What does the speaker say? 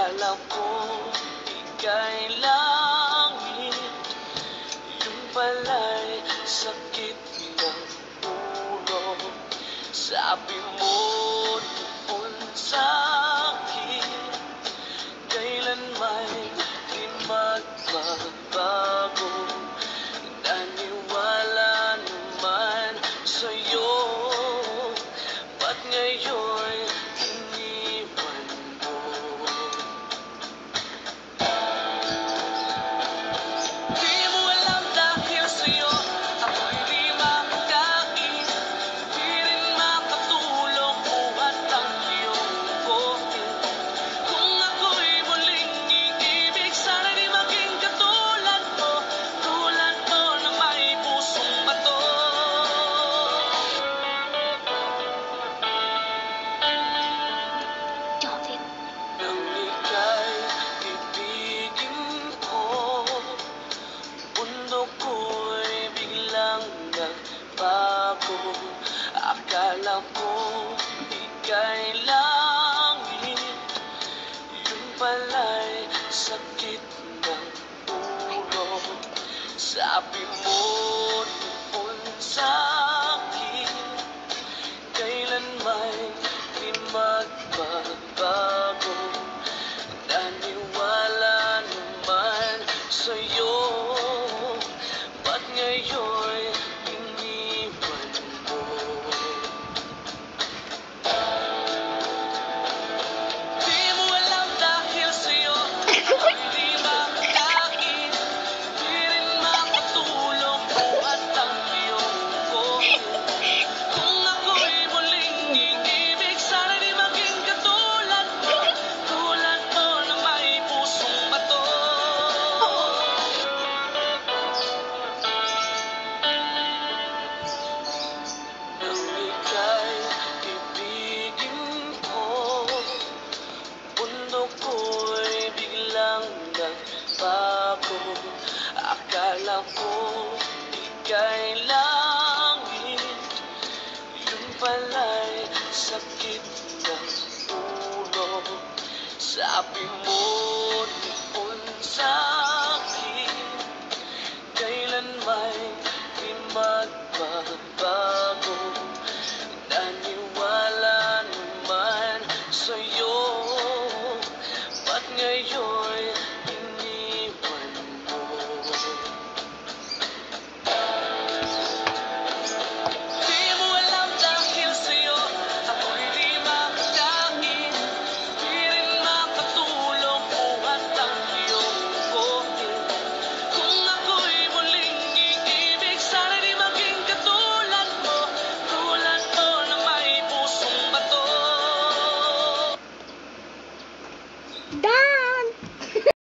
Akala ko ika'y langit, yung pala'y sakit ng ulo. Sabi mo tungkol sa'kin, kailan may di magbabago. Naniwala naman sa'yo, ba't ngayon iniwan mo? Di mo alam dahil sa'yo ako'y di makakain, di rin makatulog buhat ang iyong kote. Kung ako'y muling iibig, sana di maging katulad mo na may pusong bato. Nang ika'y ibigin ko, mundo ko'y biglang nagbago. Akala ko ika'y langit, yung pala'y sakit ng ulo. Sabi mo tungkol sa'kin, kailan may di magbabago. Naniwala naman sa'yo, ba't ngayon iniwan mo? Di mo alam dahil sa'yo ako'y di makakain, di rin makatulog buhat ang iyong kote. Kung ako'y muling iibig, sana di maging katulad mo na may pusong bato. Nang ika'y ibigin ko, mundo ko'y biglang nagbago. Akala ko ika'y langit, yung pala'y sakit ng ulo. Sabi mo tungkol sa'kin, kailan may di magbabago. Naniwala naman sa'yo, ba't ngayon